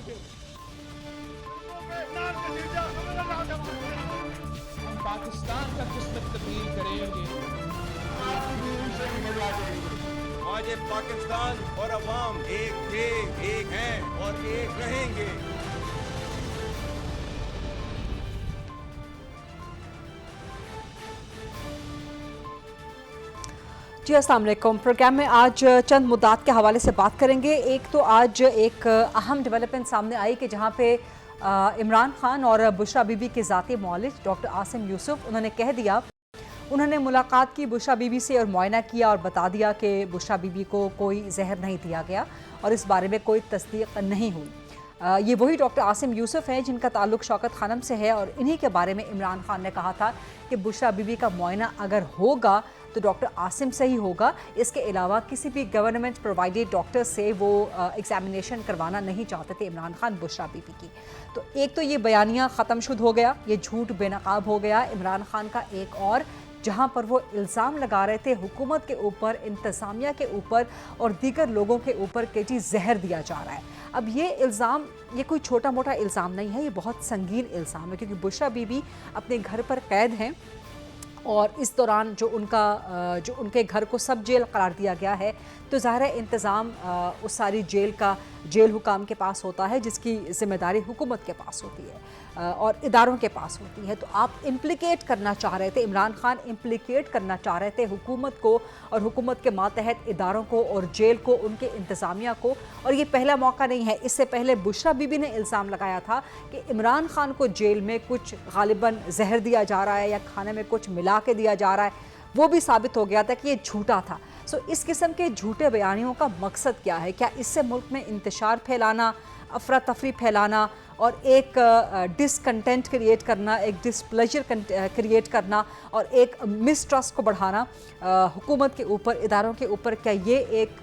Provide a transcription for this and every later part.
हम पाकिस्तान का किस्मत तब्दील करेंगे। आज ये पाकिस्तान और अवाम एक थे, एक हैं और एक रहेंगे। जी अस्सलाम वालेकुम। प्रोग्राम में आज चंद मुद्दात के हवाले से बात करेंगे। एक तो आज एक अहम डेवलपमेंट सामने आई कि जहां पे इमरान खान और बुशरा बीबी के ज़ाती मौलिक डॉक्टर आसिम यूसुफ उन्होंने कह दिया, उन्होंने मुलाकात की बुशरा बीबी से और मुआयना किया और बता दिया कि बुशरा बीबी को कोई जहर नहीं दिया गया और इस बारे में कोई तस्दीक नहीं हुई। ये वही डॉक्टर आसिम यूसुफ हैं जिनका ताल्लुक शौकत खानम से है और इन्हीं के बारे में इमरान खान ने कहा था कि बुशरा बीबी का मुआयना अगर होगा तो डॉक्टर आसिम से ही होगा। इसके अलावा किसी भी गवर्नमेंट प्रोवाइडेड डॉक्टर से वो एग्जामिनेशन करवाना नहीं चाहते थे इमरान खान बुशरा बीबी की। तो एक तो ये बयानिया ख़त्म शुद हो गया, ये झूठ बेनकाब हो गया। इमरान खान का एक और जहां पर वो इल्ज़ाम लगा रहे थे हुकूमत के ऊपर, इंतज़ामिया के ऊपर और दीगर लोगों के ऊपर कि जी जहर दिया जा रहा है। अब ये इल्ज़ाम, ये कोई छोटा मोटा इल्ज़ाम नहीं है, ये बहुत संगीन इल्ज़ाम है क्योंकि बुशरा बीबी अपने घर पर कैद हैं और इस दौरान जो उनके घर को सब जेल करार दिया गया है तो ज़ाहिर है इंतज़ाम उस सारी जेल का जेल हुकाम के पास होता है जिसकी ज़िम्मेदारी हुकूमत के पास होती है और इदारों के पास होती है। तो आप इम्प्लिकेट करना चाह रहे थे, इमरान खान इम्प्लिकेट करना चाह रहे थे हुकूमत को और हुकूमत के मातहत इदारों को और जेल को, उनके इंतज़ामिया को। और ये पहला मौका नहीं है, इससे पहले बुशरा बीबी ने इल्ज़ाम लगाया था कि इमरान खान को जेल में कुछ गालिबन जहर दिया जा रहा है या खाने में कुछ मिला के दिया जा रहा है। वो भी साबित हो गया था कि ये झूठा था। सो इस किस्म के झूठे बयानियों का मकसद क्या है? क्या इससे मुल्क में इंतशार फैलाना, अफरा तफरी फैलाना और एक डिसकंटेंट क्रिएट करना, एक डिसप्लेजर क्रिएट करना और एक मिसट्रस्ट को बढ़ाना हुकूमत के ऊपर, इदारों के ऊपर, क्या ये एक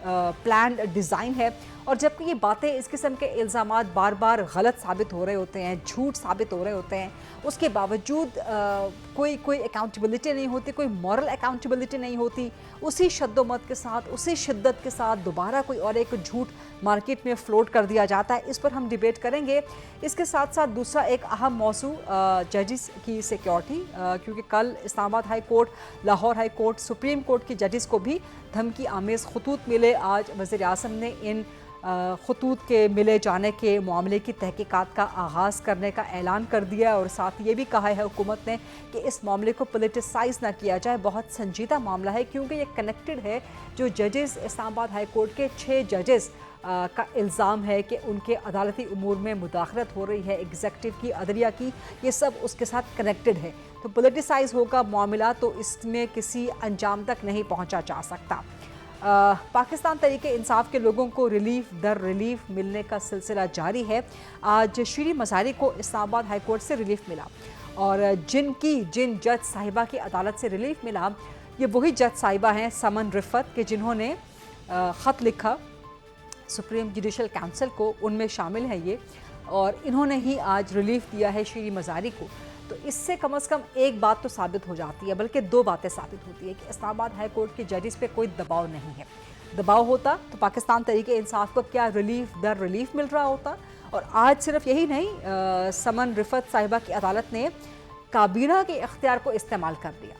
प्लान्ड डिज़ाइन है? और जबकि ये बातें, इस किस्म के इल्ज़ामात बार बार गलत साबित हो रहे होते हैं, झूठ साबित हो रहे होते हैं, उसके बावजूद कोई अकाउंटेबिलिटी नहीं होती, कोई मॉरल अकाउंटेबिलिटी नहीं होती। उसी शद्दोमत के साथ, उसी शिद्दत के साथ दोबारा कोई और एक झूठ मार्केट में फ्लोट कर दिया जाता है। इस पर हम डिबेट करेंगे। इसके साथ साथ दूसरा एक अहम मौजू जजेस की सिक्योरिटी, क्योंकि कल Islamabad high court, Lahore high court, supreme court की जजेस को भी धमकी आमेज़ खतूत मिले। आज वज़ीर आज़म ने इन खतूत के मिले जाने के मामले की तहकीकात का आगाज़ करने का ऐलान कर दिया और साथ ये भी कहा है हुकूमत ने कि इस मामले को पोलिटिसाइज़ ना किया जाए। बहुत संजीदा मामला है क्योंकि ये कनेक्टेड है। जो जजेस, इस्लामाबाद हाई कोर्ट के 6 जजेस का इल्ज़ाम है कि उनके अदालती उमूर में मुदाखलत हो रही है, एग्जीक्यूटिव की, अदलिया की, ये सब उसके साथ कनेक्टेड है। तो पोलिटिसाइज़ होगा मामला तो इसमें किसी अंजाम तक नहीं पहुँचा जा सकता। पाकिस्तान तरीके इंसाफ के लोगों को रिलीफ दर रिलीफ मिलने का सिलसिला जारी है। आज शीरी मज़ारी को इस्लामाबाद हाई कोर्ट से रिलीफ मिला और जिन जज साहिबा की अदालत से रिलीफ मिला, ये वही जज साहिबा हैं समन रिफत के जिन्होंने ख़त लिखा सुप्रीम जुडिशल काउंसिल को, उनमें शामिल है ये, और इन्होंने ही आज रिलीफ दिया है शीरी मज़ारी को। तो इससे कम से कम एक बात तो साबित हो जाती है, बल्कि 2 बातें साबित होती है कि इस्लामाबाद हाई कोर्ट के जजेस पे कोई दबाव नहीं है। दबाव होता तो पाकिस्तान तरीके इंसाफ को क्या रिलीफ दर रिलीफ मिल रहा होता। और आज सिर्फ यही नहीं, समन रिफत साहिबा की अदालत ने काबीना के इख्तियार को इस्तेमाल कर दिया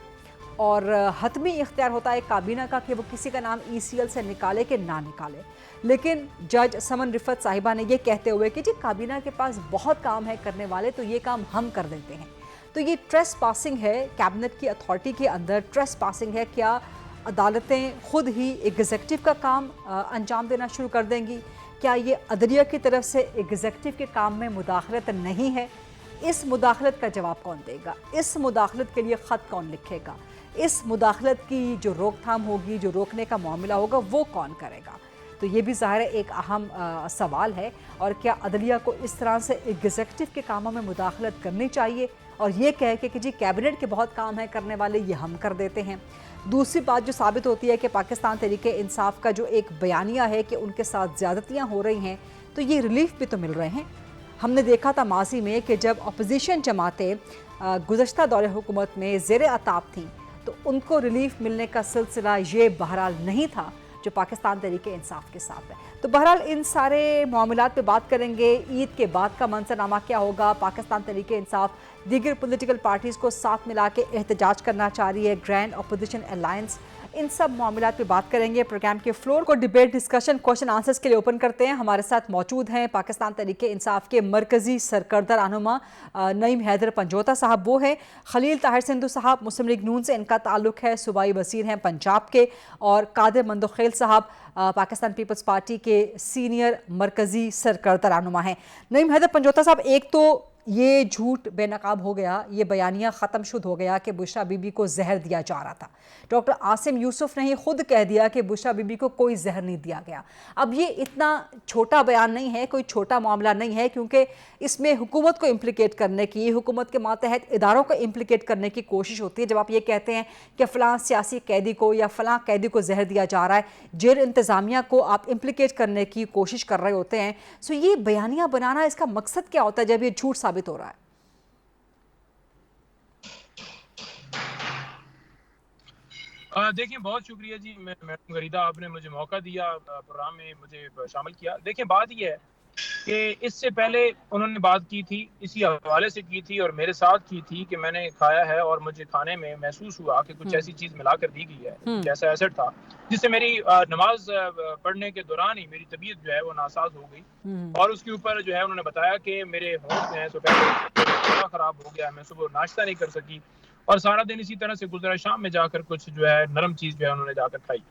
और हतमी इख्तियार होता है काबीना का कि वो किसी का नाम ECL से निकाले कि ना निकाले। लेकिन जज समन रिफत साहिबा ने ये कहते हुए कि जी काबीना के पास बहुत काम है करने वाले, तो ये काम हम कर देते हैं। तो ये ट्रेस पासिंग है, कैबिनेट की अथॉरिटी के अंदर ट्रेस पासिंग है। क्या अदालतें खुद ही एग्जीक्यूटिव का काम अंजाम देना शुरू कर देंगी? क्या ये अदलिया की तरफ से एग्जीक्यूटिव के काम में मुदाखलत नहीं है? इस मुदाखलत का जवाब कौन देगा? इस मुदाखलत के लिए ख़त कौन लिखेगा? इस मुदाखलत की जो रोकथाम होगी, जो रोकने का मामला होगा, वो कौन करेगा? तो ये भी ज़ाहिर है एक अहम सवाल है। और क्या अदलिया को इस तरह से एग्जीक्यूटिव के कामों में मुदाखलत करनी चाहिए और ये कह के कि जी कैबिनेट के बहुत काम है करने वाले, ये हम कर देते हैं? दूसरी बात जो साबित होती है कि पाकिस्तान तरीके इंसाफ का जो एक बयानिया है कि उनके साथ ज़्यादतियाँ हो रही हैं, तो ये रिलीफ भी तो मिल रहे हैं। हमने देखा था माजी में कि जब अपोजिशन जमातें गुज़श्ता दौरे हुकूमत में ज़ेर अताब थी तो उनको रिलीफ मिलने का सिलसिला ये बहरहाल नहीं था जो पाकिस्तान तहरीक इंसाफ के साथ है। तो बहरहाल इन सारे मामलात पे बात करेंगे। ईद के बाद का मंजरनामा क्या होगा, पाकिस्तान तहरीक इंसाफ दीगर पॉलिटिकल पार्टीज़ को साथ मिला के एहतजाज करना चाह रही है, ग्रैंड अपोजिशन अलायंस, इन सब मामलात पे बात करेंगे। प्रोग्राम के फ्लोर को डिबेट, डिस्कशन, क्वेश्चन आंसर्स के लिए ओपन करते हैं। हमारे साथ मौजूद हैं पाकिस्तान तहरीक इंसाफ के मरकज़ी सरकर्दा रहनुमा नईम हैदर पंजोता साहब, वो हैं खलील ताहिर सिंधु साहब, मुस्लिम लीग नून से इनका ताल्लुक है, सूबाई वज़ीर हैं पंजाब के, और कादिर मंदोखेल साहब पाकिस्तान पीपल्स पार्टी के सीनियर मरकज़ी सरकर्दा रहनुमा हैं। नईम हैदर पंजोता साहब, एक तो ये झूठ बेनकाब हो गया, ये बयानिया ख़त्म शुद हो गया कि बुशरा बीबी को जहर दिया जा रहा था। डॉक्टर आसिम यूसुफ ने ही खुद कह दिया कि बुशरा बीबी को कोई जहर नहीं दिया गया। अब ये इतना छोटा बयान नहीं है, कोई छोटा मामला नहीं है, क्योंकि इसमें हुकूमत को इम्प्लिकेट करने की, हुकूमत के मातहत इदारों को इम्प्लिकेट करने की कोशिश होती है। जब आप ये कहते हैं कि फ़लाँ सियासी कैदी को या फ़लाँ कैदी को जहर दिया जा रहा है, जेल इंतज़ामिया को आप इम्प्लिकेट करने की कोशिश कर रहे होते हैं। सो ये बयानिया बनाना, इसका मकसद क्या होता है जब ये झूठ साबित हो रहा है? देखिए, बहुत शुक्रिया जी मैडम गरीदा, आपने मुझे मौका दिया, प्रोग्राम में मुझे शामिल किया। देखिए, बात यह है कि इससे पहले उन्होंने बात की थी, इसी हवाले से की थी और मेरे साथ की थी कि मैंने खाया है और मुझे खाने में महसूस हुआ कि कुछ ऐसी चीज़ मिलाकर दी गई है, जैसा एसिड था, जिससे मेरी नमाज पढ़ने के दौरान ही मेरी तबीयत जो है वो नासाज हो गई। और उसके ऊपर जो है उन्होंने बताया कि मेरे होंठ जो है सो पहले खराब हो गया, मैं सुबह नाश्ता नहीं कर सकी और सारा दिन इसी तरह से गुजरा। शाम में जाकर कुछ जो है नरम चीज़ जो है उन्होंने जाकर खाई।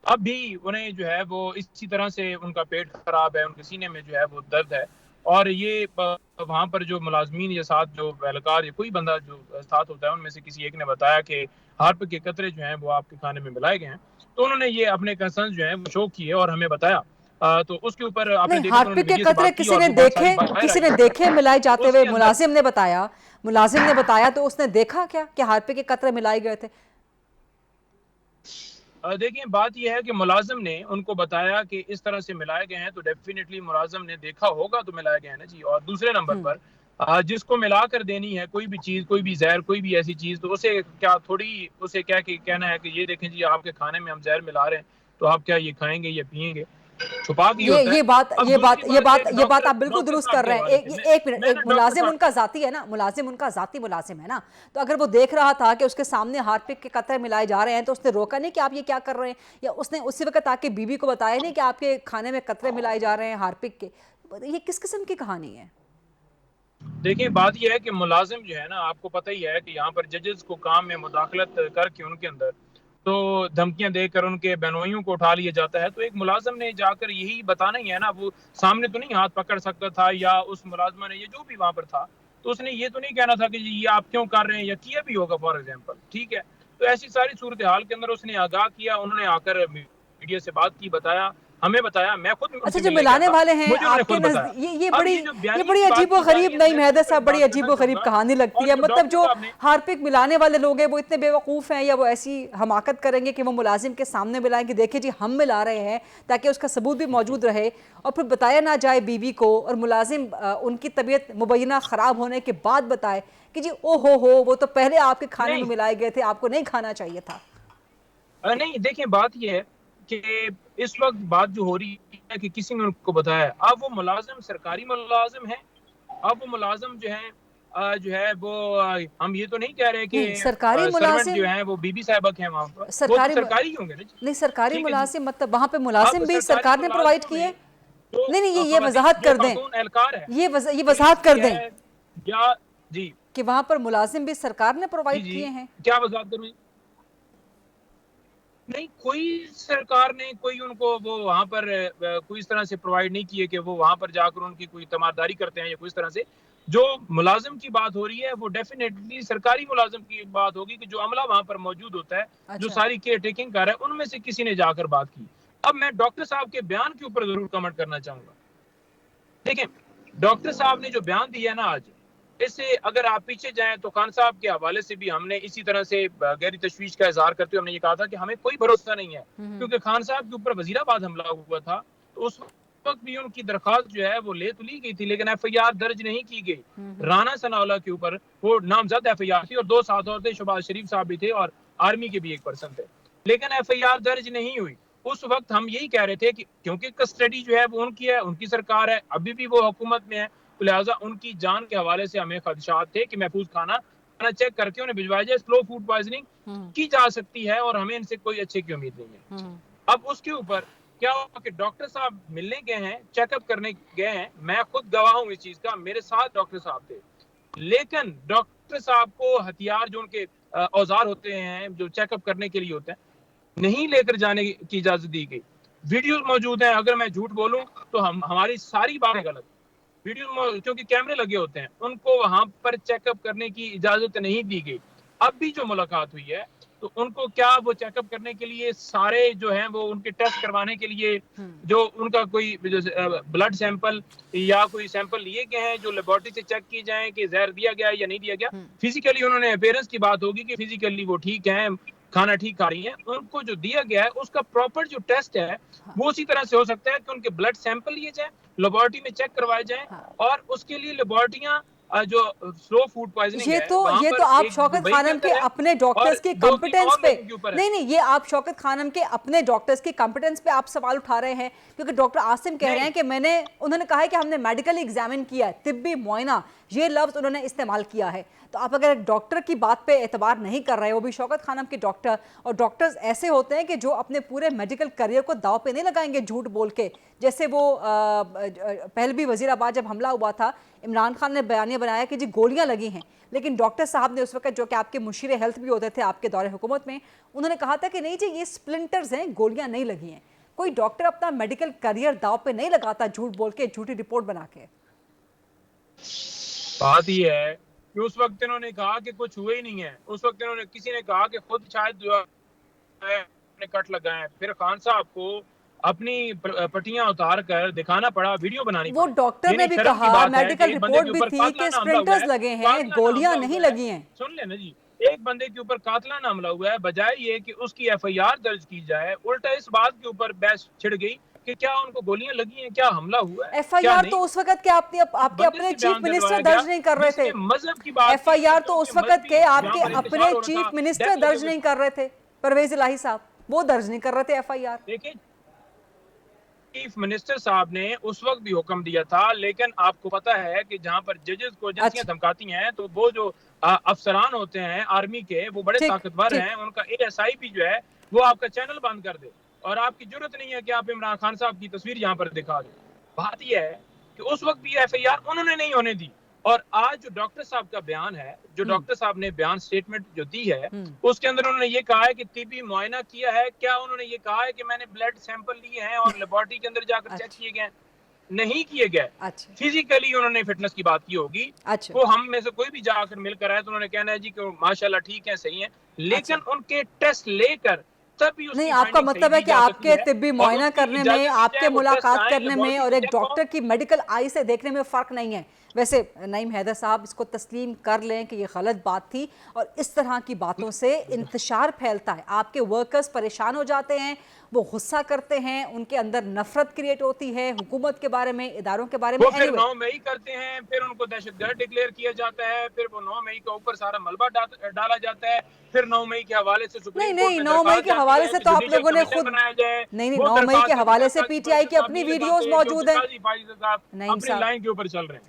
अब भी उन्हें जो है वो इसी तरह से उनका पेट खराब है, उनके सीने में जो है वो दर्द है। और ये वहाँ पर जो मुलाजमीन या साथ जो एहलकार या कोई बंदा जो साथ होता है, उनमें से किसी एक ने बताया कि हार्पिक के कतरे जो हैं वो आपके खाने में मिलाए गए हैं। तो उन्होंने ये अपने कंसर्न जो हैं वो शो किए और हमें बताया। तो उसके ऊपर आपने देखा हार्पिक के कतरे किसी ने देखे मिलाए जाते हुए? मुलाजिम ने बताया तो उसने देखा क्या कि हार्पिक के कतरे मिलाए गए थे? देखिए, बात यह है कि मुलाजिम ने उनको बताया कि इस तरह से मिलाए गए हैं, तो डेफिनेटली मुलाजिम ने देखा होगा तो मिलाए गए हैं ना जी। और दूसरे नंबर पर जिसको मिलाकर देनी है कोई भी चीज़, कोई भी जहर, कोई भी ऐसी चीज़, तो उसे क्या कहना है कि ये देखें जी, आपके खाने में हम जहर मिला रहे हैं, तो आप क्या ये खाएंगे या पिएंगे? छुपा के ये बात आप बिल्कुल दुरुस्त कर रहे हैं। एक मिनट, एक मुलाजिम उनका जाती है ना, मुलाजिम है ना, तो अगर वो देख रहा था कि उसके सामने हार्पिक के कतरे मिलाए जा रहे हैं तो उसने रोका नहीं कि आप ये क्या कर रहे हैं, या उसने उसी वक्त आके बीबी को बताया नहीं कि आपके खाने में कतरे मिलाए जा रहे हैं हार्पिक के? ये किस किस्म की कहानी है? देखिए, बात यह है कि मुलाजिम जो है ना, आपको पता ही है कि यहाँ पर जजेस को काम में मुदाखलत करके उनके अंदर तो धमकियां देकर उनके बहनोइयों को उठा लिया जाता है। तो एक मुलाजिम ने जाकर यही बताना ही है ना, वो सामने तो नहीं हाथ पकड़ सकता था, या उस मुलाजिमा ने ये जो भी वहां पर था तो उसने ये तो नहीं कहना था कि ये आप क्यों कर रहे हैं, या किया भी होगा फॉर एग्जाम्पल, ठीक है। तो ऐसी सारी सूरत हाल के अंदर उसने आगाह किया, उन्होंने आकर मीडिया से बात की, बताया, हमें बताया, मैं खुद। अच्छा, जो मिलाने वाले हैं आपके ये बड़ी अजीबोगरीब, नईम हैदर साहब, बड़ी अजीबोगरीब कहानी लगती है। मतलब जो हार्पिक मिलाने वाले लोग हैं वो इतने बेवकूफ़ हैं, या वो ऐसी हमाकत करेंगे कि वो मुलाजिम के सामने मिलाएंगे, देखिए जी हम मिला रहे हैं, ताकि उसका सबूत भी मौजूद रहे और फिर बताया ना जाए बीवी को, और मुलाजिम उनकी तबीयत मुबैना ख़राब होने के बाद बताए कि जी ओ हो वो तो पहले आपके खाने में मिलाए गए थे, आपको नहीं खाना चाहिए था। नहीं, देखिए, बात यह है कि इस वक्त बात जो हो रही है कि किसी ने उनको बताया। अब वो मुलाजिम सरकारी मुलाजिम है, अब वो मुलाजिम जो है वो हम ये तो नहीं कह रहे कि सरकारी मुलाजिम जो है वो बीबी साहबा के हैं वहाँ पर, सरकारी होंगे ना? नहीं, सरकारी मुलाजिम मतलब वहाँ पे मुलाजिम भी सरकार ने प्रोवाइड किए? नहीं, ये वजाहत कर दें, ये वजाहत कर दें या जी कि वहाँ पर मुलाजिम भी सरकार ने प्रोवाइड किए हैं। क्या वजाहत करूँ? नहीं, कोई सरकार ने कोई उनको वो वहाँ पर कोई इस तरह से प्रोवाइड नहीं किए कि वो वहाँ पर जाकर उनकी कोई तमारदारी करते हैं या कोई इस तरह से। जो मुलाजिम की बात हो रही है वो डेफिनेटली सरकारी मुलाजिम की बात होगी कि जो अमला वहाँ पर मौजूद होता है, जो सारी केयर टेकिंग कर रहा है, उनमें से किसी ने जाकर बात की। अब मैं डॉक्टर साहब के बयान के ऊपर जरूर कमेंट करना चाहूंगा। देखिए, डॉक्टर साहब ने जो बयान दिया ना आज, इससे अगर आप पीछे जाएं तो खान साहब के हवाले से भी हमने इसी तरह से गहरी तशवीश का इजहार करते हुए हमने ये कहा था कि हमें कोई भरोसा नहीं है, क्योंकि खान साहब के ऊपर वजीराबाद हमला हुआ था तो उस वक्त भी उनकी दरखास्त जो है वो ले तो ली गई थी, लेकिन FIR दर्ज नहीं की गई। राना सनाउल्लाह के ऊपर वो नामजद FIR थी और 2 साथ और थे, शहबाज शरीफ साहब भी थे और आर्मी के भी एक पर्सन थे, लेकिन FIR दर्ज नहीं हुई। उस वक्त हम यही कह रहे थे कि क्योंकि कस्टडी जो है वो उनकी है, उनकी सरकार है, अभी भी वो हुकूमत में है, तो लिहाजा उनकी जान के हवाले से हमें खदशात थे कि महफूज खाना चेक करके उन्हें भिजवाया जाए। स्लो फूड पॉइजनिंग की जा सकती है और हमें इनसे कोई अच्छे की उम्मीद नहीं है। अब उसके ऊपर क्या हुआ कि डॉक्टर साहब मिलने गए हैं, चेकअप करने गए हैं, मैं खुद गवाह हूं इस चीज का, मेरे साथ डॉक्टर साहब थे, लेकिन डॉक्टर साहब को हथियार जो उनके औजार होते हैं जो चेकअप करने के लिए होते हैं नहीं लेकर जाने की इजाजत दी गई। वीडियो मौजूद है, अगर मैं झूठ बोलूं तो हमारी सारी बातें गलत। वीडियो क्योंकि कैमरे लगे होते हैं, उनको वहां पर चेकअप करने की इजाजत नहीं दी गई। अब भी जो मुलाकात हुई है तो उनको क्या वो चेकअप करने के लिए सारे जो हैं वो उनके टेस्ट करवाने के लिए जो उनका कोई ब्लड सैंपल या कोई सैंपल लिए गए हैं जो लेबोरेटरी से चेक की जाए कि जहर दिया गया है या नहीं दिया गया। फिजिकली उन्होंने अपीयरेंस की बात होगी कि फिजिकली वो ठीक है, खाना ठीक खा रही हैं, उनको जो दिया गया है उसका प्रॉपर जो टेस्ट है वो उसी तरह से हो सकता है कि उनके ब्लड सैंपल लिए जाए, लेबोरेटरी में चेक करवाए जाए और उसके लिए लेबोरेटरियां जो स्लो फूड पॉइजनिंग ये तो आप शौकत खानम के अपने डॉक्टर्स की कॉम्पिटेंस पे नहीं, ये आप शौकत खानम के अपने डॉक्टर्स की कॉम्पिटेंस पे आप सवाल उठा रहे हैं, क्योंकि डॉक्टर आसिम कह रहे हैं कि उन्होंने कहा है कि हमने मेडिकली एग्जामिन किया है, तिब्बी मुआयना, ये लफ्ज उन्होंने इस्तेमाल किया है। तो आप अगर डॉक्टर की बात पे एतबार नहीं कर रहे हो, भी शौकत खानम के डॉक्टर, और डॉक्टर्स ऐसे होते हैं कि जो अपने पूरे मेडिकल करियर को दाव पे नहीं लगाएंगे झूठ बोल के, जैसे वो पहलवी वजीराबाद जब हमला हुआ था, इमरान खान ने बयानिया बनाया कि जी गोलियां लगी हैं, लेकिन डॉक्टर साहब ने उस वक्त जो कि आपके मुशीर हेल्थ भी होते थे आपके दौरे हुकूमत में, उन्होंने कहा था कि नहीं जी ये स्प्लिंटर्स हैं, गोलियां नहीं लगी हैं। कोई डॉक्टर अपना मेडिकल करियर दाव पे नहीं लगाता झूठ बोल के, झूठी रिपोर्ट बना के। बात ही है कि उस वक्त इन्होंने कहा कि कुछ हुए ही नहीं है, उस वक्त इन्होंने किसी ने कहा कि खुद शायद जो है कट लगाए, फिर खान साहब को अपनी पट्टियां उतार कर दिखाना पड़ा, वीडियो बनानी वो डॉक्टर ने भी कहा, मेडिकल रिपोर्ट भी थी कि स्प्लिंटर्स लगे हैं, गोलियां नहीं लगी हैं। सुन लेना जी, एक बंदे के ऊपर कातलाना हमला हुआ है, बजाय ये कि उसकी एफआईआर दर्ज की जाए, उल्टा इस बात के ऊपर बहस छिड़ गई कि क्या उनको गोलियां लगी हैं, क्या हमला हुआ है। एफआईआर तो उस वक्त के आपके अपने चीफ मिनिस्टर दर्ज नहीं कर रहे थे। मजहब की बात, एफआईआर तो उस वक्त के आपके अपने चीफ मिनिस्टर दर्ज नहीं कर रहे थे, परवेज इलाही साहब, वो दर्ज नहीं कर रहे थे एफआईआर। देखिए चीफ मिनिस्टर साहब ने उस वक्त भी हुक्म दिया था, लेकिन आपको पता है कि जहां पर जजेस को एजेंसियां धमकाती हैं तो वो जो अफसरान होते हैं आर्मी के, वो बड़े ताकतवर हैं, उनका एएसआई भी जो है वो आपका चैनल बंद कर दे और आपकी जरूरत नहीं है कि आप इमरान खान साहब की तस्वीर यहाँ पर दिखा दो। बात यह है कि उस वक्त भी एफआईआर उन्होंने नहीं होने दी, और आज जो डॉक्टर साहब का बयान है, जो डॉक्टर साहब ने बयान स्टेटमेंट जो दी है, उसके अंदर उन्होंने ये कहा है कि तिब्बी मुआयना किया है। क्या उन्होंने ये कहा है कि मैंने ब्लड सैंपल लिए हैं और लेबोरेटरी के अंदर जाकर चेक किए गए? नहीं किए गए। फिजिकली उन्होंने फिटनेस की बात की होगी, वो हम में से कोई भी जाकर मिलकर आए तो उन्होंने कहना है जी कि माशाल्लाह ठीक है, सही है, लेकिन उनके टेस्ट लेकर तभी नहीं, आपका मतलब है कि आपके तिब्बी मुआयना करने में, आपके मुलाकात करने में और एक डॉक्टर की मेडिकल आई से देखने में फर्क नहीं है। वैसे नईम हैदर साहब इसको तस्लीम कर लें कि ये गलत बात थी, और इस तरह की बातों से इंतशार फैलता है, आपके वर्कर्स परेशान हो जाते हैं, वो गुस्सा करते हैं, उनके अंदर नफरत क्रिएट होती है हुकूमत के बारे में, इदारों के बारे में। वो फिर 9 मई करते हैं, फिर उनको दहशतगर्द डिक्लेयर किया जाता है, फिर वो 9 मई के ऊपर सारा मलबा डाला जाता है, फिर 9 मई के हवाले से सुप्रीम कोर्ट में 9 मई के हवाले से तो आप लोगों ने खुद नहीं 9 मई के हवाले से पीटीआई की अपनी वीडियोस मौजूद है।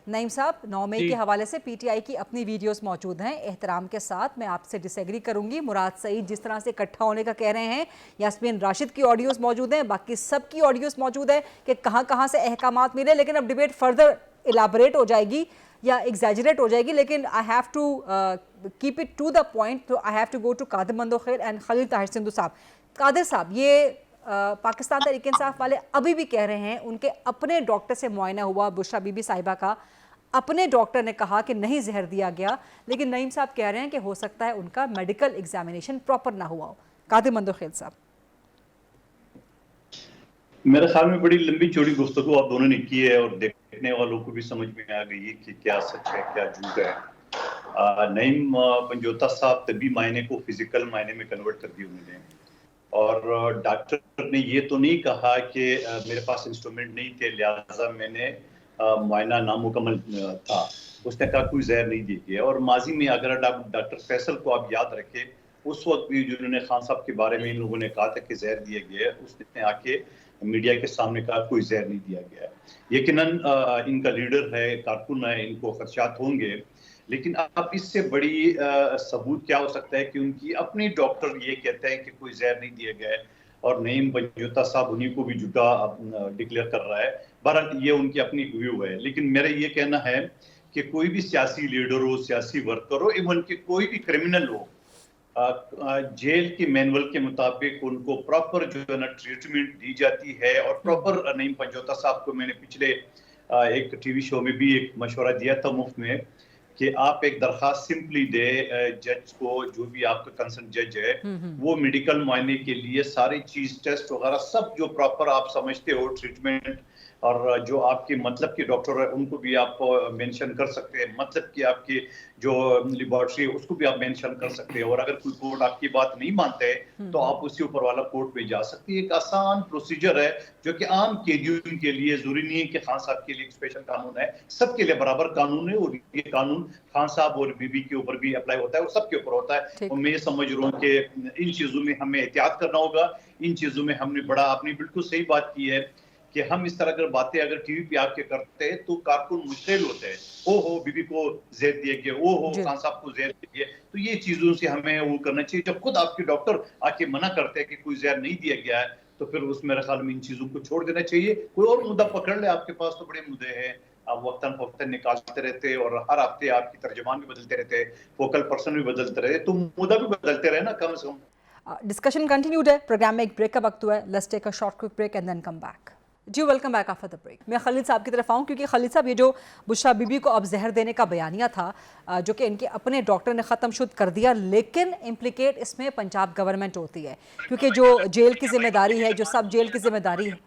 नईम साहब 9 मई के हवाले से पीटीआई की अपनी वीडियोस मौजूद हैं। एहतराम के साथ मैं आपसे डिसएग्री करूंगी, मुराद सईद जिस तरह से इकट्ठा होने का कह रहे हैं, यास्मीन राशिद की ऑडियोस मौजूद हैं, बाकी सब की ऑडियोस मौजूद है कि कहां से अहकामात मिले, लेकिन अब डिबेट फर्दर इलाबरेट हो जाएगी या एग्जैजरेट हो जाएगी, लेकिन I have to keep it to the point. तो I have to go to Qadir Mandokhel and Khalil Tahir Sindhu साहब। कादिर साहब, ये पाकिस्तान तहरीक इंसाफ वाले अभी भी कह रहे हैं उनके अपने डॉक्टर से मुआयना हुआ बुशरा बीबी साहिबा का, अपने डॉक्टर ने कहा कि नहीं जहर दिया गया, लेकिन नईम साहब कह रहे हैं कि हो सकता है उनका मेडिकल एग्जामिनेशन प्रॉपर ना हुआ हो। कादिर मंदोखेर साहब, मेरे ख्याल में बड़ी लंबी चौड़ी गुफ्तगू आप दोनों ने की है और देखने वालों को भी समझ में आ गई है कि क्या सच है क्या झूठ है। नईम पंजोता साहब तबी मायने को फिजिकल मायने में कन्वर्ट कर दिया उन्होंने, और डॉक्टर ने ये तो नहीं कहा कि मेरे पास इंस्ट्रूमेंट नहीं थे लिहाजा मैंने मुआयना नामुकम्मल था। उसने कहा कोई जहर नहीं दी गई। और माजी में अगर डॉक्टर फैसल को आप याद रखें, उस वक्त भी जिन्होंने खान साहब के बारे में इन लोगों ने कहा था कि जहर दिया गया है, उसने आके मीडिया के सामने कहा कोई जहर नहीं दिया गया है। यकीनन इनका लीडर है, कारकुन है, इनको खदशात होंगे, लेकिन अब इससे बड़ी सबूत क्या हो सकता है कि उनकी अपनी डॉक्टर ये कहते हैं कि कोई जहर नहीं दिया गया है और नईम पंजोता साहब उन्हीं को भी झूठा डिक्लेयर कर रहा है। बहरहाल ये उनकी अपनी व्यू है, लेकिन मेरा ये कहना है कि कोई भी सियासी लीडर हो, सियासी वर्कर हो, इवन कि कोई भी क्रिमिनल हो, जेल के मैनुअल के मुताबिक उनको प्रॉपर जो है ना ट्रीटमेंट दी जाती है। और प्रॉपर नईम पंजोता साहब को मैंने पिछले एक टीवी शो में भी एक मशवरा दिया था मुफ्त में कि आप एक दरखास्त सिंपली दे जज को, जो भी आपका कंसर्न जज है, वो मेडिकल मुआयने के लिए सारी चीज टेस्ट वगैरह सब जो प्रॉपर आप समझते हो ट्रीटमेंट, और जो आपके मतलब के डॉक्टर है उनको भी आप मेंशन कर सकते हैं, मतलब कि आपकी जो लेबोरेटरी है उसको भी आप मेंशन कर सकते हैं। और अगर कोई कोर्ट आपकी बात नहीं मानते है तो आप उसके ऊपर वाला कोर्ट में जा सकते हैं। एक आसान प्रोसीजर है जो कि आम कैदियों के लिए, जरूरी नहीं है कि खान साहब के लिए एक स्पेशल कानून है, सबके लिए बराबर कानून है। और ये कानून खान साहब और बीबी के ऊपर भी अप्लाई होता है और सबके ऊपर होता है। और मैं ये समझ रहा हूँ कि इन चीजों में हमें एहतियात करना होगा। इन चीजों में हमने बड़ा, आपने बिल्कुल सही बात की है कि हम इस तरह अगर बातें अगर टीवी पे आके करते हैं तो कारकुन मुश्किल होते हैं, ओ हो बीबी को जहर दिया गया, ओ हो खान साहब को जहर दिया गया। तो ये चीजों से हमें वो करना चाहिए। जब खुद आपके डॉक्टर आके मना करते हैं कि कोई जहर नहीं दिया गया है तो फिर उस मेरे ख्याल में इन चीजों को छोड़ देना चाहिए। कोई और मुद्दा पकड़ ले, आपके पास तो बड़े मुद्दे हैं, आप वक्तन फवक्तन निकालते रहते और हर हफ्ते आपकी तर्जमान भी बदलते रहते, फोकल पर्सन भी बदलते रहे, तो मुद्दा भी बदलते रहे ना कम से कम। डिस्कशन कंटिन्यूड है, प्रोग्राम में एक ब्रेक का वक्त हुआ है। Let's take a short quick break and then come back. जी welcome back after the break. मैं खालिद साहब की तरफ आऊँ क्योंकि खालिद साहब ये जो बुशरा बीबी को अब जहर देने का बयानिया था जो कि इनके अपने डॉक्टर ने ख़त्म शुद्ध कर दिया, लेकिन इम्प्लिकेट इसमें पंजाब गवर्नमेंट होती है क्योंकि जो जेल की जिम्मेदारी है, जो सब जेल की जिम्मेदारी है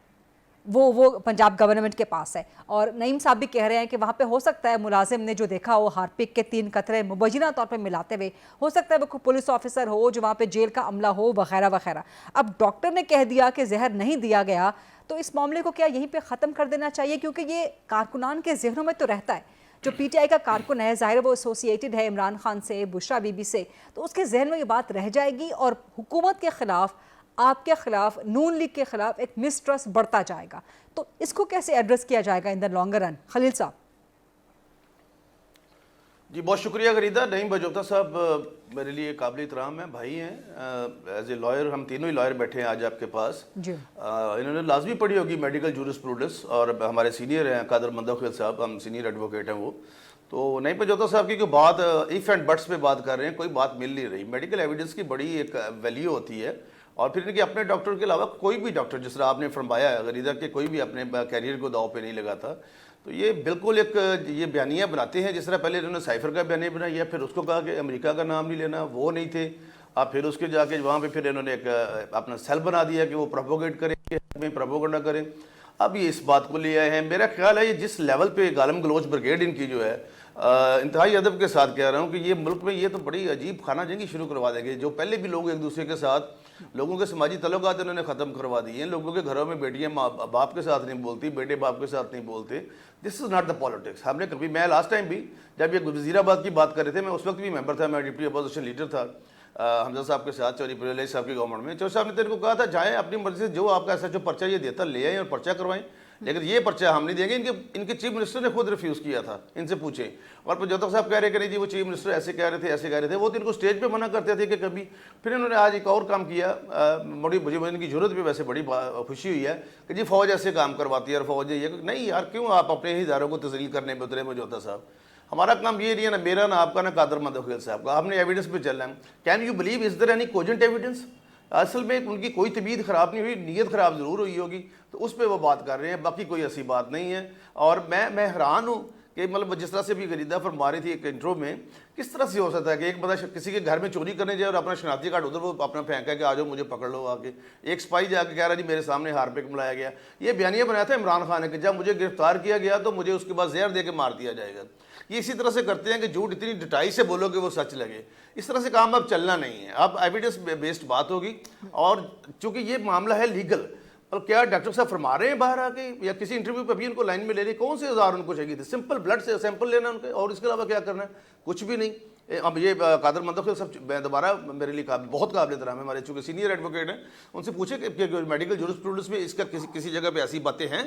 वो पंजाब गवर्नमेंट के पास है। और नईम साहब भी कह रहे हैं कि वहाँ पे हो सकता है मुलाजिम ने जो देखा हो हार्पिक के 3 कतरे मुबैना तौर पे मिलाते हुए, हो सकता है वो कोई पुलिस ऑफिसर हो जो वहाँ पे जेल का अमला हो वगैरह वगैरह। अब डॉक्टर ने कह दिया कि जहर नहीं दिया गया, तो इस मामले को क्या यहीं पे ख़त्म कर देना चाहिए? क्योंकि ये कारकुनान के जहनों में तो रहता है। जो पीटीआई का कारकुन है, ज़ाहिर वो एसोसिएटेड है इमरान खान से, बुशरा बीबी से, तो उसके जहन में ये बात रह जाएगी और हुकूमत के ख़िलाफ़, आपके खिलाफ, नून लीग के खिलाफ एक मिसट्रस्ट बढ़ता जाएगा। तो इसको कैसे एड्रेस किया जाएगा in the longer run? Khalil साहब। जी बहुत शुक्रिया गरीदा। नईम पंजोता साहब मेरे लिए काबिल एहतराम है, भाई हैं। एज ए लॉयर हम तीनों ही लॉयर बैठे हैं आज आपके पास जी। इन्होंने लाजमी पढ़ी होगी मेडिकल जूरिस्प्रूडेंस, और हमारे सीनियर हैं कादर मंदोखिल साहब, हम सीनियर एडवोकेट हैं वो। तो नईम पंजोता साहब की बात इफ एंड बट्स पे बात कर रहे हैं, कोई बात मिल नहीं रही। मेडिकल एविडेंस की बड़ी एक वैल्यू होती है, और फिर इनके अपने डॉक्टर के अलावा कोई भी डॉक्टर, जिस तरह आपने फरमाया है गरीदा के, कोई भी अपने कैरियर को दाव पे नहीं लगाता। तो ये बिल्कुल एक ये बयानियाँ बनाते हैं, जिस तरह पहले इन्होंने साइफर का बयानिया बनाया, फिर उसको कहा कि अमेरिका का नाम नहीं लेना, वो नहीं थे। अब फिर उसके जाके वहाँ पे फिर इन्होंने एक अपना सेल बना दिया कि वो प्रोपोगेट करें, प्रोपोगंडा करें। अब ये इस बात को ले आए हैं। मेरा ख्याल है ये जिस लेवल पे गालिम गलोच ब्रिगेड इनकी जो है, इंतहाई अदब के साथ कह रहा हूँ कि ये मुल्क में ये तो बड़ी अजीब खाना जंगी शुरू करवा देंगे। जो पहले भी लोग एक दूसरे के साथ, लोगों के समाजी तल्लुकात इन्होंने ख़त्म करवा दिए हैं। लोगों के घरों में बेटियां माँ बाप के साथ नहीं बोलती, बेटे बाप के साथ नहीं बोलते। This is not the politics. हमने कभी, मैं लास्ट टाइम भी जब ये वज़ीराबाद की बात कर रहे थे, मैं उस वक्त भी मेंबर था, मैं डिप्टी अपोजिशन लीडर था हमजा साहब के साथ, चौधरी परवेज साहब की गवर्नमेंट में। चौधरी साहब ने तेरे को कहा था जाएँ अपनी मर्जी से, जो आपका ऐसा जो पर्चा ये देता ले आएँ और पर्चा करवाएं, लेकिन ये पर्चा हम नहीं देंगे। इनके चीफ मिनिस्टर ने खुद रिफ्यूज़ किया था, इनसे पूछें। और पंजोता साहब कह रहे कि नहीं जी वो चीफ मिनिस्टर ऐसे कह रहे थे, ऐसे कह रहे थे। वो तो इनको स्टेज पे मना करते थे कि कभी। फिर इन्होंने आज एक और काम किया, मुझे इनकी जरूरत भी वैसे बड़ी खुशी हुई है कि जी फ़ौज ऐसे काम करवाती है और फ़ौज ये नहीं यार, क्यों आप अपने ही इदारों को तस्लील करने में उतरे पंजोता साहब? हमारा काम ये नहीं है, ना मेरा ना आपका ना कादर मंदोखिल साहब का। आपने एविडेंस पे चलना है। Can you believe is there any cogent evidence? असल में उनकी कोई तबीयत ख़राब नहीं हुई, नीयत ख़राब ज़रूर हुई होगी, तो उस पर वो बात कर रहे हैं, बाकी कोई ऐसी बात नहीं है। और मैं हैरान हूँ कि मतलब जिस तरह से भी गरीदा फरमा रही थी एक इंट्रो में, किस तरह से हो सकता है कि एक बंदा किसी के घर में चोरी करने जाए और अपना शनाख्ती कार्ड उधर वो अपना फेंका कि आ जाओ मुझे पकड़ लो आके। एक सिपाही जाके कह रहा जी मेरे सामने हार्पिक मिलाया गया। ये बयानिया बनाया था इमरान खान ने कि जब मुझे गिरफ्तार किया गया तो मुझे उसके बाद जहर दे के मार दिया जाएगा। ये इसी तरह से करते हैं कि झूठ इतनी डिटाई से बोलो कि वो सच लगे। इस तरह से काम अब चलना नहीं है, अब एविडेंस बेस्ड बात होगी। और चूँकि ये मामला है लीगल, और क्या डॉक्टर साहब फरमा रहे हैं बाहर आके, या किसी इंटरव्यू पे भी उनको लाइन में ले रही, कौन से औजार उनको चाहिए थे? सिंपल ब्लड से सैंपल लेना उनके, और इसके अलावा क्या करना है? कुछ भी नहीं। अब ये कादर मंतखब सब दोबारा मेरे लिए बहुत काबिल एहतराम है, हमारे चूँकि सीनियर एडवोकेट हैं, उनसे पूछे कि मेडिकल जूरिस्प्रूडेंस में इसका किसी जगह पे ऐसी बातें हैं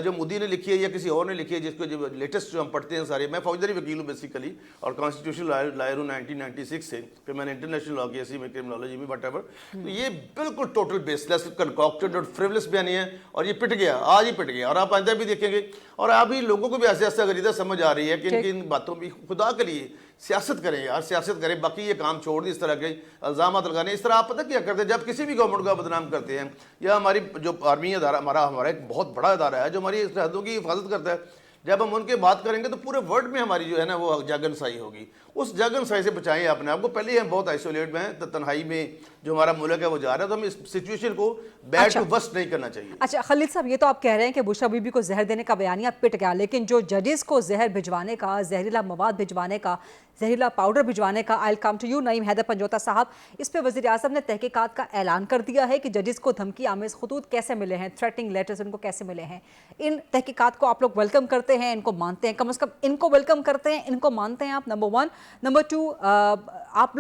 जो मोदी ने लिखी है या किसी और ने लिखी है, जिसको जो लेटेस्ट जो हम पढ़ते हैं सारे, मैं फौजदारी वकील हूँ बेसिकली और कॉन्स्टिट्यूशनल लॉयर हूँ 1996 से, फिर मैंने इंटरनेशनल लॉ किया, इसी में क्रिमिनोलॉजी में वटएवर। तो ये बिल्कुल टोटल बेसलेस, कंकॉक्टेड और फ्रिवलेस बयानी है, और ये पिट गया, आज ही पिट गया, और आप आइंदा भी देखेंगे। और अभी लोगों को भी ऐसे ऐसा गरीदा समझ आ रही है कि इनकी इन बातों में खुदा के लिए सियासत करें यार, सियासत करें, बाकी ये काम छोड़ दी इस तरह के इल्ज़ाम लगाने। इस तरह आप पता क्या करते हैं, जब किसी भी गवर्नमेंट को बदनाम करते हैं, या हमारी जो आर्मी अदारा हमारा एक बहुत बड़ा अदारा है जो हमारी सरहदों की हिफाजत करता है, जब हम उनके बात करेंगे तो पूरे वर्ल्ड में हमारी जो है ना वो जगनसाई होगी। उस जगनसाई से बचाएं अपने आप को। पहले ही हम बहुत आइसोलेट में हैं, तन्हाई में जो हमारा मुल्क है वो जा रहा है, तो हमें इस सिचुएशन को बैड टू वर्स्ट नहीं करना चाहिए। अच्छा खलील साहब, ये तो आप कह रहे हैं कि बुशरा बीबी को जहर देने का बयानिया पिट गया, लेकिन जो जजेस को जहर भिजवाने का, जहरीला मवाद भिजवाने का, जहरीला पाउडर भिजवाने का, I will come to you Naeem Haider Panjota साहब, इस पर वज़ीर आज़म ने तहकीकात का ऐलान कर दिया है कि जजेस को धमकी आमेज खतूत कैसे मिले हैं, थ्रेटनिंग लेटर्स उनको कैसे मिले हैं। इन तहकीकात को आप लोग वेलकम करते हैं, इनको मानते हैं, कम से कम इनको वेलकम करते हैं, इनको मानते हैं आप, नंबर वन। नंबर टू, आप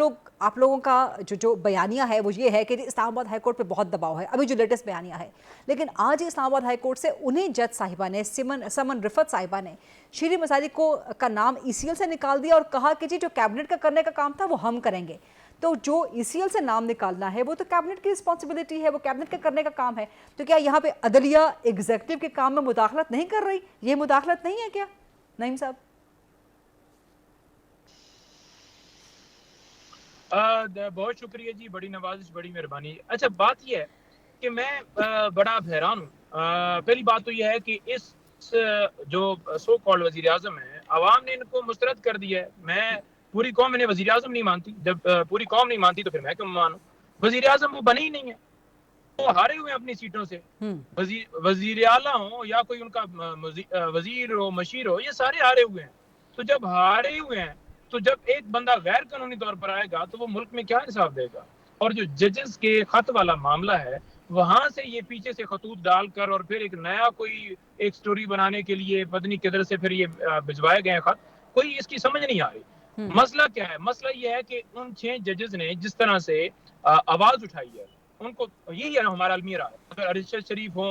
लोगों का जो बयानिया है वो ये है कि इस्लामाबाद हाई कोर्ट पे बहुत दबाव है, अभी जो लेटेस्ट बयानिया है, लेकिन आज इस्लामाबाद हाई कोर्ट से उन्हीं जज साहिबा ने, समन रिफत साहिबा ने शीरी मसारी का नाम ECL से निकाल दिया और कहा कि जी जो कैबिनेट का करने का काम था वो हम करेंगे। तो जो ECL से नाम निकालना है वो तो कैबिनेट की रिस्पॉन्सिबिलिटी है, वो कैबिनेट का करने का काम है। तो क्या यहाँ पे अदलिया एग्जीक्यूटिव के काम में मुदाखलत नहीं कर रही? ये मुदाखलत नहीं है क्या नईम साहब? बहुत शुक्रिया जी, बड़ी नवाजिश, बड़ी मेहरबानी। अच्छा, बात यह है कि मैं बड़ा हैरान हूँ। पहली बात तो यह है कि इस जो सो कॉल्ड वजीर आजम है, आवाम ने इनको मुस्तरद कर दिया है। मैं पूरी कौम इन्हें वजीर आजम नहीं मानती, जब पूरी कौम नहीं मानती तो फिर मैं क्यों मानूं? वजीर आजम वो बने ही नहीं है, वो हारे हुए हैं अपनी सीटों से। वजीर आला हो या कोई उनका वजीर हो, मशीर हो, ये सारे हारे हुए हैं। तो जब हारे हुए हैं तो जब एक बंदा गैर कानूनी तौर पर आएगा तो वो मुल्क में क्या इंसाफ देगा? और जो जजेस के खत वाला मामला है, वहां से ये पीछे से खतूत डालकर और फिर एक नया कोई एक स्टोरी बनाने के लिए पत्नी किधर से फिर ये भिजवाए गए खत, कोई इसकी समझ नहीं आ रही। मसला क्या है? मसला ये है कि उन 6 जजेस ने जिस तरह से आवाज उठाई है, उनको यही है हमारा अलमीरा है। अगर अरशद शरीफ हो,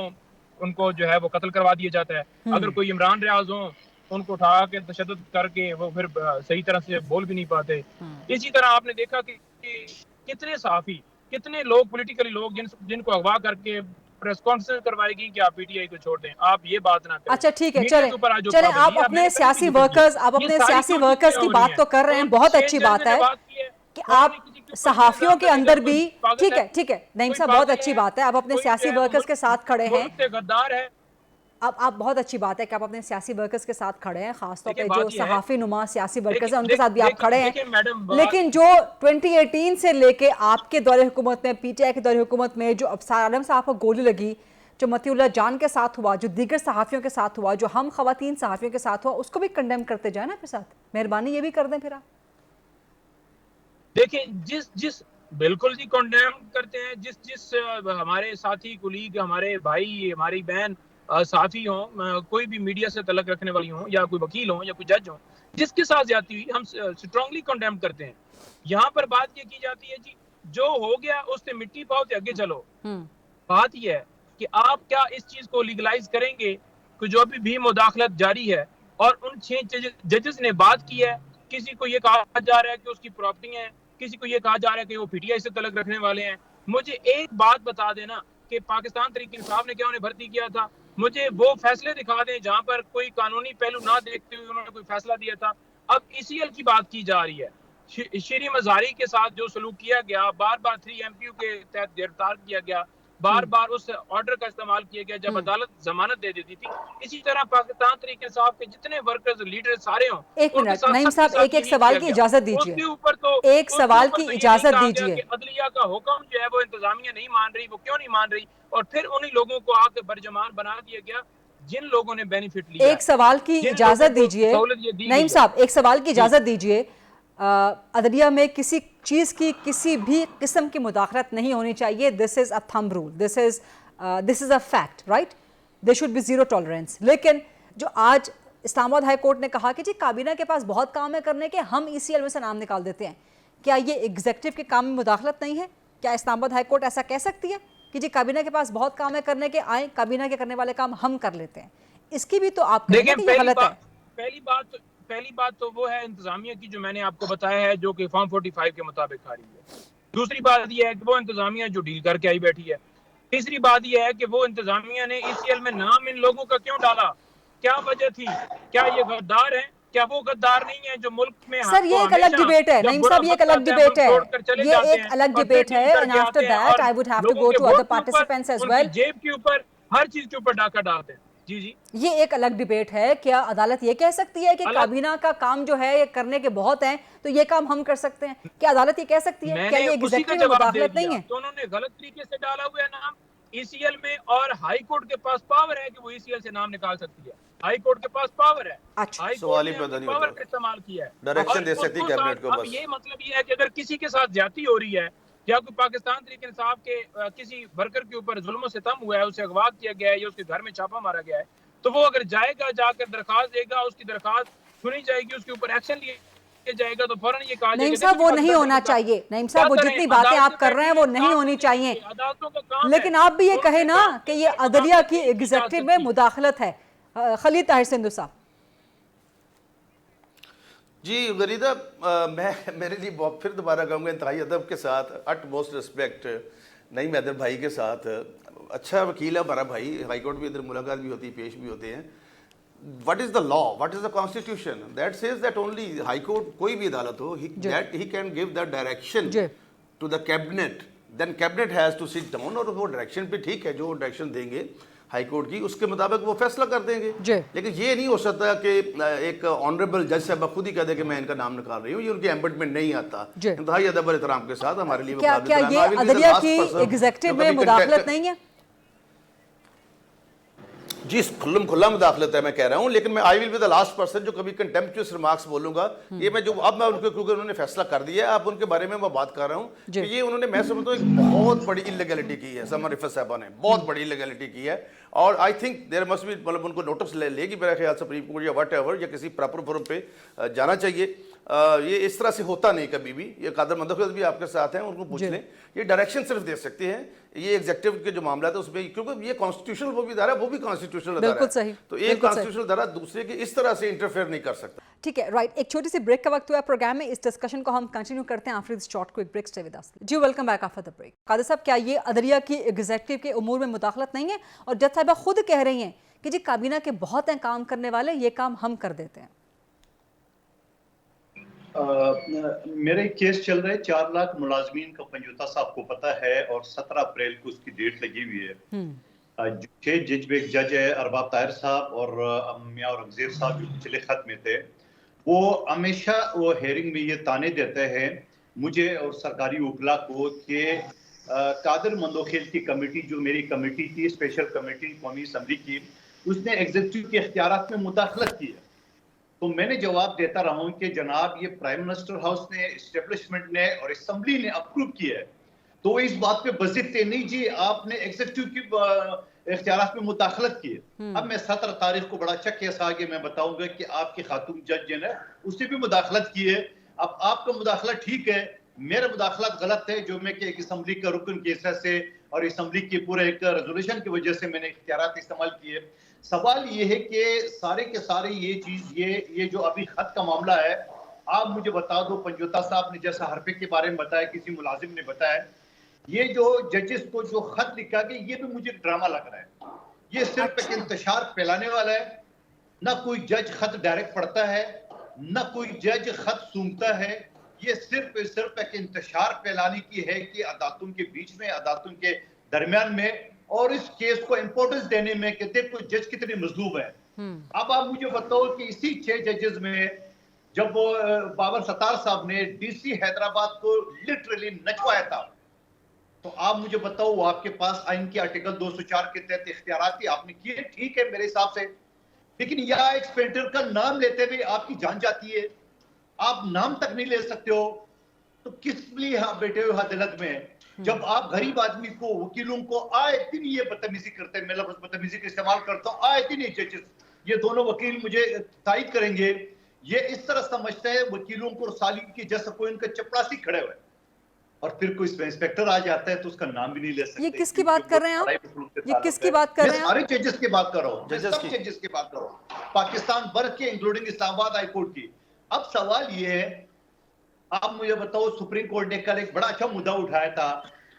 उनको जो है वो कत्ल करवा दिया जाता है। अगर कोई इमरान रियाज हो, उनको उठा के तशद्दुद करके वो फिर सही तरह से बोल भी नहीं पाते। इसी तरह आपने देखा कि कितने सहाफी, कितने लोग, पॉलिटिकली लोग जिनको अगवा करके प्रेस कॉन्फ्रेंस करवाएगी कि आप PTI को छोड़ दें। आप ये बात ना करें। अच्छा ठीक है, चले आप अपने सियासी वर्कर्स की बात तो कर रहे हैं, बहुत अच्छी बात है कि आप सहाफियों के अंदर भी, ठीक है नईम साहब, बहुत अच्छी बात है, आप अपने सियासी वर्कर्स के साथ खड़े हैं। गद्दार है। अब आप, बहुत अच्छी बात है कि आप अपने सियासी वर्कर्स के साथ खड़े हैं, खासतौर पे जो सहाफी नुमा सियासी वर्कर्स हैं उनके साथ भी आप खड़े हैं। लेकिन जो 2018 से लेके आपके दौरे हुकूमत में, PTI के दौरे हुकूमत में जो अफसार आलम साहब को गोली लगी, जो मतीउल्लाह जान के साथ हुआ, जो दीगर सहाफियों के साथ हुआ, जो हम खवातीन सहाफियों के साथ हुआ, उसको भी कंडेम करते जाए ना अपने साथ। मेहरबानी ये भी कर दें फिर आप। देखिए, जिस बिल्कुल जी कंडेम करते हैं, जिस हमारे साथी, कुलीग, हमारे भाई, हमारी बहन साथी हो, कोई भी मीडिया से तलक रखने वाली हो, या कोई वकील हो, या कोई जज हो, जिसके साथ ज्यादती हुई, हम स्ट्रांगली कंडेम करते हैं। यहाँ पर बात ये की जाती है जी, जो हो गया उससे मिट्टी पाओ तो आगे चलो। बात ये है कि आप क्या इस चीज को लीगलाइज करेंगे कि जो अभी भी मुदाखलत जारी है? और उन 6 जजेस ने बात की है, किसी को ये कहा जा रहा है कि उसकी प्रॉपर्टी है, किसी को ये कहा जा रहा है कि वो PTI से तलक रखने वाले हैं। मुझे एक बात बता देना कि पाकिस्तान तहरीक इंसाफ ने क्या उन्हें भर्ती किया था? मुझे वो फैसले दिखा दें जहां पर कोई कानूनी पहलू ना देखते हुए उन्होंने कोई फैसला दिया था। अब ECL की बात की जा रही है, शीरी मज़ारी के साथ जो सलूक किया गया, बार बार 3 MPU के तहत गिरफ्तार किया गया, बार बार उस ऑर्डर का इस्तेमाल किया गया जब अदालत जमानत दे देती थी। इसी तरह पाकिस्तान तहरीक इंसाफ के जितने वर्कर्स, लीडर सारे हों। एक मिनट नईम साहब, एक सवाल की इजाजत दीजिए, एक सवाल की इजाजत दीजिए। अदलिया का हुक्म जो है वो इंतजामिया नहीं मान रही, वो क्यों नहीं मान रही? और फिर उन्हीं लोगों को आके बरजमान बना दिया गया जिन लोगों ने बेनिफिट लिया। एक सवाल की इजाजत दीजिए नईम साहब, एक सवाल की इजाजत दीजिए। अदलिया में किसी चीज़ की किसी भी किस्म की मुदाखलत नहीं होनी चाहिए। This is a thumb rule, this is this is a fact, right, they should be zero tolerance. लेकिन जो आज इस्लामाबाद हाई कोर्ट ने कहा कि जी काबीना के पास बहुत काम है करने के, हम ECL में से नाम निकाल देते हैं, क्या ये एग्जीक्यूटिव के काम में मुदाखलत नहीं है? क्या इस्लामाबाद हाई कोर्ट ऐसा कह सकती है कि जी काबीना के पास बहुत काम है करने के, आए काबीना के करने वाले काम हम कर लेते हैं? इसकी भी तो आप कहेंगे कि ये गलत है। पहली बात तो वो है इंतजामिया की, जो मैंने आपको बताया है, जो कि फॉर्म 45 के मुताबिक आ रही है। दूसरी बात यह है कि वो इंतजामिया जो डील करके आई बैठी है। तीसरी बात यह है कि वो इंतजामिया ने ECL में नाम इन लोगों का क्यों डाला, क्या वजह थी? क्या ये गद्दार हैं? क्या वो गद्दार नहीं है जो मुल्क में? सर ये एक अलग डिबेट है, नईम साहब, ये एक अलग डिबेट है, ये एक अलग डिबेट है, and after that I would have to go to other participants as well. जेब के ऊपर, हर चीज के ऊपर डाका डालते हैं। जी जी, ये एक अलग डिबेट है। क्या अदालत ये कह सकती है कि काबीना का काम जो है ये करने के बहुत हैं, तो ये काम हम कर सकते हैं? क्या अदालत ये कह सकती है? क्या ये एग्जीक्यूटिव में मुदाखलत नहीं है? तो उन्होंने गलत तरीके से डाला हुआ है नाम ECL में, और हाई कोर्ट के पास पावर है कि वो ECL से नाम निकाल सकती है। हाई कोर्ट के पास पावर है, अच्छा, हाई कोर्ट ने पावर का इस्तेमाल किया है, डायरेक्शन दे सकती है कैबिनेट को। अब ये मतलब ये है कि अगर किसी के साथ ज्यादती हो रही है, या कोई पाकिस्तान तहरीक इंसाफ के किसी वर्कर के ऊपर जुल्म सितम हुआ है, उसे अगवा किया गया है या उसके घर में छापा मारा गया है, तो वो अगर जाएगा, जाकर दरखास्त देगा, उसकी दरखास्त सुनी जाएगी, उसके ऊपर एक्शन लिया जाएगा, तो फौरन ये कहा जाएगा नईम साहब वो नहीं होना चाहिए। नईम साहब वो जितनी बातें आप कर रहे हैं वो नहीं होनी चाहिए, लेकिन आप भी ये कहे ना कि ये अदलिया की एग्जीक्यूटिव में मुदाखलत है। खलील ताहिर सिंधु साहब। जी गरीदा, मैं मेरे लिए बहुत फिर दोबारा कहूँगा इंतहाई अदब के साथ, अट मोस्ट रिस्पेक्ट नईम हैदर भाई के साथ। अच्छा वकील है हमारा भाई, हाई कोर्ट भी इधर मुलाकात भी होती है, पेश भी होते हैं। What is the law? What is the constitution? That says that only high court, कोई भी अदालत हो, he can give the direction to the cabinet. Then cabinet has to sit down, और वो डायरेक्शन पे ठीक है, जो डायरेक्शन देंगे हाई कोर्ट की उसके मुताबिक वो फैसला कर देंगे। लेकिन ये नहीं हो सकता कि एक ऑनरेबल जज साहब खुद ही कह दे कि मैं इनका नाम निकाल रही हूँ, ये उनकी एम्बेडमेंट नहीं आता। इंतहाई अदब और एहतराम के साथ हमारे लिए क्या ये अदलिया की एग्जीक्यूटिव में मुदाखलत नहीं है? जी खुल्ला मुदाखलत है, मैं कह रहा हूँ, लेकिन मैं I will be the last person जो कभी कंटेम्पचुअस रिमार्क्स बोलूंगा। ये मैं जो अब मैं उनको, क्योंकि उन्होंने फैसला कर दिया है, अब उनके बारे में मैं बात कर रहा हूँ कि ये उन्होंने, मैं समझता हूँ, एक बहुत बड़ी इलीगैलिटी की है। समर रिफत साहबा ने बहुत बड़ी इलीगैलिटी की है, और I think there must be, मतलब उनको नोटिस लेगी मेरे ख्याल सुप्रीम कोर्ट या वट एवर, या किसी प्रॉपर फोरम पे जाना चाहिए। ये इस तरह से होता नहीं कभी भी। ये कादर मंदोखिल भी आपके साथ हैं, उनको पूछ लें, ये डायरेक्शन सिर्फ दे सकते हैं। ये एग्जीक्यूटिव के जो मामला था उसमें, क्योंकि ये कॉन्स्टिट्यूशनल वो भी धारा, वो भी कॉन्स्टिट्यूशनल धारा है, तो एक कॉन्स्टिट्यूशनल धारा दूसरे की इस तरह से इंटरफेयर नहीं कर सकता। ठीक है, राइट। एक छोटी सी ब्रेक का वक्त हुआ प्रोग्राम में, इस डिस्कशन को हम कंटिन्यू करते हैं after this short quick break. Stay with us जी, welcome back after the break. Qadir साहब, क्या ये अदलिया की एग्जीक्यूटिव के उमूर में मुदाखलत नहीं है? और जज साहिबा खुद कह रही हैं कि जी काबीना के बहुत हैं काम करने वाले, ये काम हम कर देते हैं। मेरे केस चल रहे 4 लाख मुलाजमीन का पंजोता साहब को पता है, और 17 अप्रैल को उसकी डेट लगी हुई है। 6 जज है, अरबाब ताहिर साहब और मियां औरंगजेब साहब जो पिछले खत में थे, वो हमेशा वो हेयरिंग में ये ताने देते हैं मुझे और सरकारी वकला को कि कादर मंदोखिल की कमेटी, जो मेरी कमेटी थी, स्पेशल कमेटी कौमी असम्बली की, उसने एग्जीक्यूटिव के इख्तियारात में मुदाखलत की है। तो मैंने जवाब देता रहा हूं कि जनाब ये प्राइम मिनिस्टर हाउस ने, एस्टेब्लिशमेंट ने और असम्बली ने अप्रूव किया है, तो इस बात पे बज़िद नहीं जी आपने एग्जीक्यूटिव की इख्तियारात में मुदाखलत की है। अब मैं 17 तारीख को बड़ा अच्छा केस आगे मैं बताऊंगा कि आपकी खातून जज ने उसने भी मुदाखलत की है। अब आपका मुदाखला ठीक है, मेरा मुदाखला गलत है, जो मैं कि एक असम्बली का रुकन की हैसियत से और असम्बली के पूरे एक रेजोल्यूशन की वजह से मैंने इख्तियारात इस्तेमाल किए। सवाल ये है कि सारे के सारे ये चीज, ये जो अभी खत का मामला है, आप मुझे बता दो, पंजोता साहब ने जैसा हरफे के बारे में बताया, किसी मुलाजिम ने बताया, ये जो जजेस को जो खत लिखा गया, ये भी मुझे ड्रामा लग रहा है। ये सिर्फ एक इंतशार फैलाने वाला है, ना कोई जज खत डायरेक्ट पढ़ता है, ना कोई जज खत सूंघता है। ये सिर्फ एक इंतशार फैलाने की है कि अदालतों के बीच में, अदालतों के दरमियान में, और इस केस को इंपोर्टेंस देने में कि देखो जज कितने मजलूब है। अब आप मुझे बताओ कि इसी 6 जजेस में जब वो बाबर सत्तार साहब ने DC हैदराबाद को लिटरली नचवाया था, तो आप मुझे बताओ वो आपके पास आइन के आर्टिकल 204 के तहत इख्तियारात आपने किए, ठीक है मेरे हिसाब से, लेकिन यहाँ एक स्पेंटर का नाम लेते हुए आपकी जान जाती है, आप नाम तक नहीं ले सकते हो, तो किस लिए यहाँ बैठे हुए अदालत में? जब आप गरीब आदमी को, वकीलों को आए दिन ये बदतमीजी करते हैं, मैं लफ्ज़ बदतमीजी का इस्तेमाल करता हूँ, आए दिन ये जजेस, ये दोनों वकील मुझे तायद करेंगे, ये इस तरह समझते हैं वकीलों को सालिम की जैसा कोई उनका चपरासी खड़े हुए, और फिर कोई इंस्पेक्टर आ जाता है तो उसका नाम भी नहीं ले सकते। ये किसकी बात कर रहे हैं आप? ये किसकी बात कर रहे हैं? सारे जजेस की बात कर रहा हूँ, सब जजेस की बात कर रहा हूँ, पाकिस्तान भर के इंक्लूडिंग इस्लामाबाद हाई कोर्ट की। अब सवाल ये है, आप मुझे बताओ, सुप्रीम कोर्ट ने कल एक बड़ा अच्छा मुद्दा उठाया था,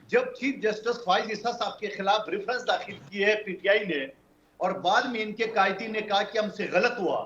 जब चीफ जस्टिस फाइज ईसा साहब के खिलाफ रेफरेंस दाखिल की है पीटीआई ने, और बाद में इनके कायदी ने कहा कि हमसे गलत हुआ,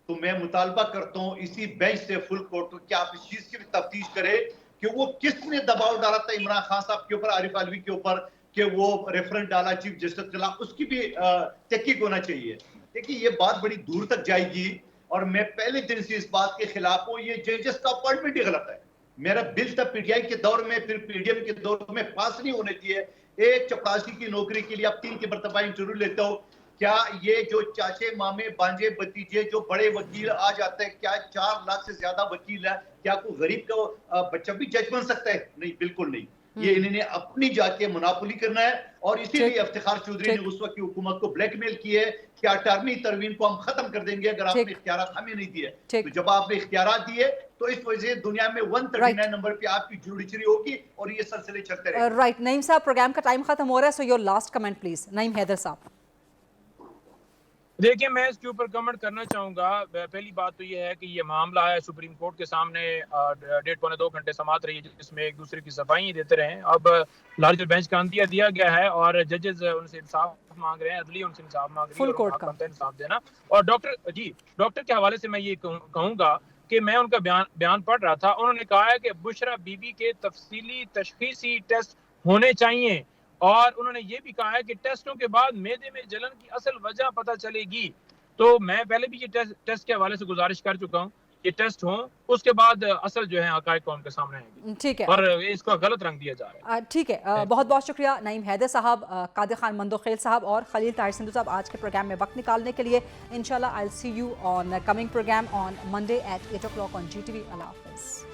तो मैं मुतालबा करता हूँ इसी बेंच से फुल कोर्ट को कि आप इस चीज की भी तफ्तीश करें कि वो किसने दबाव डाला था इमरान खान साहब के ऊपर, आरिफ अलवी के ऊपर, कि वो रेफरेंस डाला चीफ जस्टिस के खिलाफ, उसकी भी तहकीक होना चाहिए। देखिए ये बात बड़ी दूर तक जाएगी, और मैं पहले दिन से इस बात के खिलाफ हूँ, ये जजेस का अपॉइंटमेंट ही गलत है। मेरा बिल था पीटीआई के दौर में, फिर पीडीएम के दौर में पास नहीं होने दिए। एक चपरासी की नौकरी के लिए आप 3 के मरतबा इंटरव्यू लेते हो, क्या ये जो चाचे मामे बांजे भतीजे जो बड़े वकील आ जाते हैं, क्या 4 लाख से ज्यादा वकील है, क्या कोई गरीब का बच्चा भी जज बन सकता है? नहीं, बिल्कुल नहीं। ये इन्होंने अपनी जाके मुनाफुली करना है, और इसीलिए इफ्तिखार चौधरी ने उस वक्त की हुकूमत को ब्लैकमेल की है कि 18वीं तरवीन को हम खत्म कर देंगे अगर आपने इख्तियारात हमें नहीं दिए। तो जब आपने इख्तियारात दिए तो इस वजह से दुनिया में 139 नंबर पे आपकी जुडिशरी होगी और ये सिलसिले चलते रहेंगे। राइट, नईम साहब, प्रोग्राम का टाइम खत्म हो रहा है, so your last comment please, Naeem Haider साहब। देखिए, मैं इसके ऊपर कमेंट करना चाहूँगा। पहली बात तो ये है कि ये मामला है सुप्रीम कोर्ट के सामने, 1.5-2 घंटे समाअत रही है जिसमें एक दूसरे की सफाई देते रहे। अब लार्जर बेंच का अंदिया दिया गया है और जजेस उनसे इंसाफ मांग रहे हैं, अदलिया उनसे इंसाफ मांग रही है, फुल कोर्ट का इंसाफ देना। और डॉक्टर के हवाले से मैं ये कहूँगा कि मैं उनका बयान पढ़ रहा था, उन्होंने कहा है कि बुशरा बीबी के तफसीली तशखीसी टेस्ट होने चाहिए, और उन्होंने ये भी कहा है कि टेस्टों के बाद मैदे में जलन की असल वजह पता चलेगी। तो मैं पहले भी ये टेस्ट के हवाले से गुजारिश कर चुका हूँ, ये टेस्ट हों, उसके बाद असल जो है हकायक कौम के सामने आएंगे। ठीक है, और इसका गलत रंग दिया जा रहा है। ठीक है, बहुत बहुत शुक्रिया नईम हैदर साहब, कादिर खान मंदोखेल साहब और खलील ताहिर सिंधु साहब आज के प्रोग्राम में वक्त निकालने के लिए। इंशाल्लाह I will see you on coming program on Monday at 8 o'clock on GTV। अल्लाह हाफिज़।